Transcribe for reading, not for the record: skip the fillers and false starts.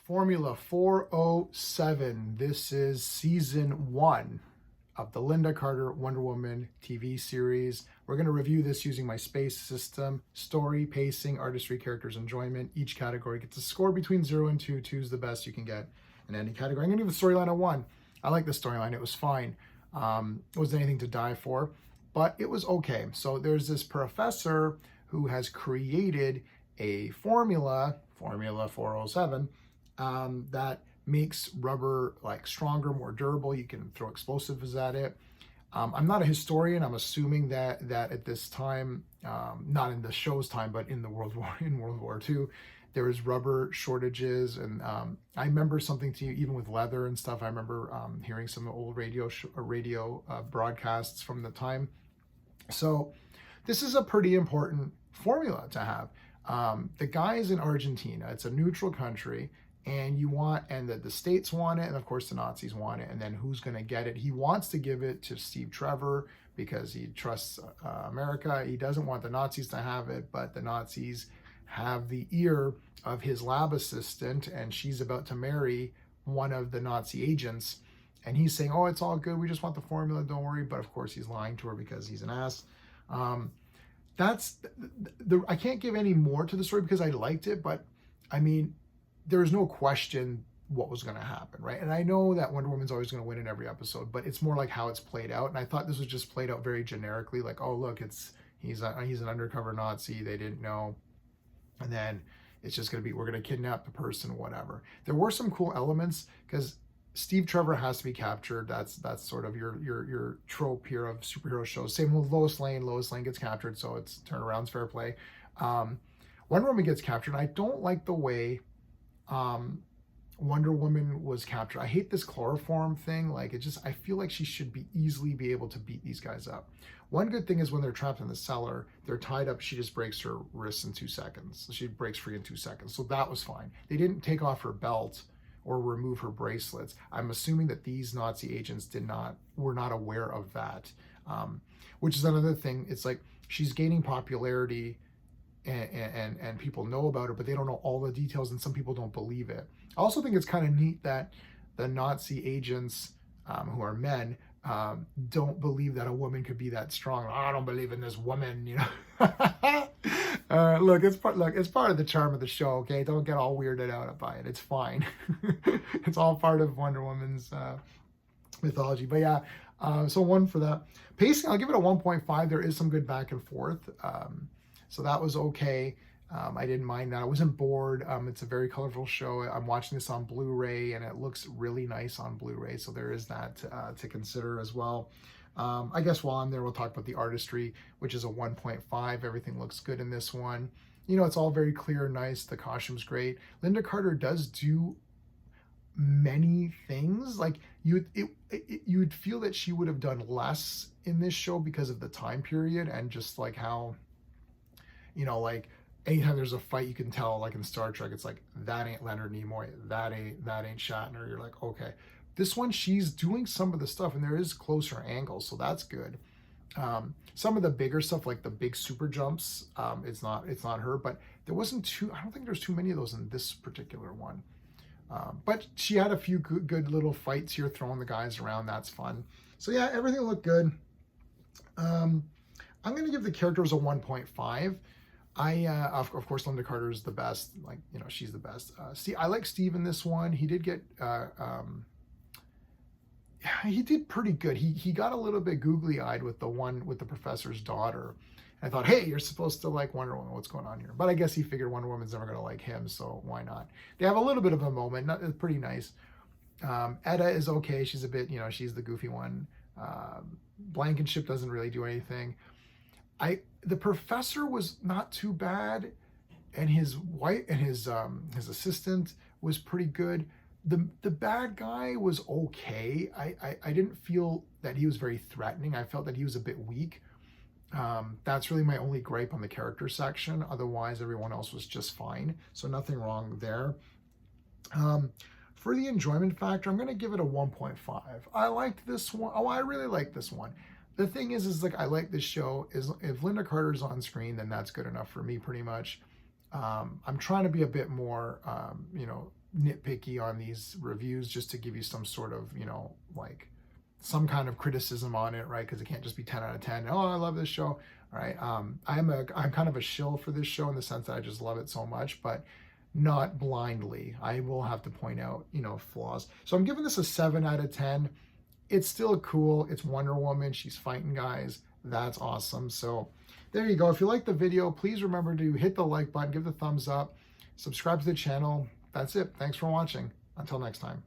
Formula 407. This is season 1 of the Lynda Carter Wonder Woman TV series. We're going to review this using my space system: story, pacing, artistry, characters, enjoyment. Each category gets a score between 0 and 2. 2 is the best you can get in any category. I'm going to give the storyline a 1. I like the storyline. It was fine. It wasn't anything to die for, but it was okay. So there's this professor who has created a formula 407, that makes rubber like stronger, more durable. You can throw explosives at it. I'm not a historian. I'm assuming that at this time, not in the show's time, but in World War II, there was rubber shortages. And I remember something to you, even with leather and stuff. I remember hearing some old radio broadcasts from the time. So this is a pretty important formula to have. The guy is in Argentina. It's a neutral country, and the states want it, and of course the Nazis want it. And then who's going to get it? He wants to give it to Steve Trevor because he trusts America. He doesn't want the Nazis to have it, but the Nazis have the ear of his lab assistant, and she's about to marry one of the Nazi agents. And he's saying, "Oh, it's all good. We just want the formula. Don't worry." But of course, he's lying to her because he's an ass. I can't give any more to the story because I liked it, but I mean, there's no question what was going to happen, right? And I know that Wonder Woman's always going to win in every episode, but it's more like how it's played out. And I thought this was just played out very generically, like, oh look, he's an undercover Nazi, they didn't know, and then it's just going to be, we're going to kidnap the person, whatever. There were some cool elements because Steve Trevor has to be captured. That's sort of your trope here of superhero shows. Same with Lois Lane. Lois Lane gets captured, so it's turnarounds, fair play. Wonder Woman gets captured. I don't like the way Wonder Woman was captured. I hate this chloroform thing. Like, I feel like she should easily be able to beat these guys up. One good thing is when they're trapped in the cellar, they're tied up. She just breaks her wrists in 2 seconds. So she breaks free in 2 seconds. So that was fine. They didn't take off her belt or remove her bracelets. I'm assuming that these Nazi agents were not aware of that, which is another thing. It's like she's gaining popularity and people know about her, but they don't know all the details, and some people don't believe it. I also think it's kind of neat that the Nazi agents, who are men, don't believe that a woman could be that strong. I don't believe in this woman, you know. Look, it's part of the charm of the show. Okay, don't get all weirded out by it. It's fine. It's all part of Wonder Woman's mythology. But yeah, so 1 for that. Pacing, I'll give it a 1.5. There is some good back and forth, so that was okay. I didn't mind that. I wasn't bored. It's a very colorful show. I'm watching this on Blu-ray, and it looks really nice on Blu-ray. So there is that to consider as well. I guess while I'm there, we'll talk about the artistry, which is a 1.5. Everything looks good in this one. You know, it's all very clear, nice. The costume's great. Lynda Carter does do many things. Like you'd feel that she would have done less in this show because of the time period and just like how, you know, like anytime there's a fight, you can tell, like in Star Trek, it's like, that ain't Leonard Nimoy, that ain't Shatner. You're like, okay. This one, she's doing some of the stuff, and there is closer angles, so that's good. Some of the bigger stuff, like the big super jumps, it's not her, but there wasn't I don't think there's too many of those in this particular one. But she had a few good little fights here, throwing the guys around. That's fun. So yeah, everything looked good. I'm going to give the characters a 1.5. Of course, Lynda Carter is the best. Like, you know, she's the best. I like Steve in this one. He did get, he did pretty good. He got a little bit googly-eyed with the one with the professor's daughter. And I thought, hey, you're supposed to like Wonder Woman. What's going on here? But I guess he figured Wonder Woman's never going to like him, so why not? They have a little bit of a moment. It's pretty nice. Etta is okay. She's a bit, you know, she's the goofy one. Blankenship doesn't really do anything. The professor was not too bad, and his wife and his assistant was pretty good. The bad guy was okay. I didn't feel that he was very threatening. I felt that he was a bit weak. That's really my only gripe on the character section. Otherwise, everyone else was just fine. So nothing wrong there. For the enjoyment factor, I'm going to give it a 1.5. I liked this one. Oh, I really like this one. The thing is like, I like this show. If Lynda Carter's on screen, then that's good enough for me, pretty much. I'm trying to be a bit more, nitpicky on these reviews just to give you some sort of, you know, like some kind of criticism on it, right? Because it can't just be 10 out of 10. Oh, I love this show. All right. I'm kind of a shill for this show in the sense that I just love it so much, but not blindly. I will have to point out, you know, flaws. So I'm giving this a 7 out of 10. It's still cool. It's Wonder Woman. She's fighting guys. That's awesome. So there you go. If you like the video, please remember to hit the like button, give the thumbs up, subscribe to the channel. That's it. Thanks for watching. Until next time.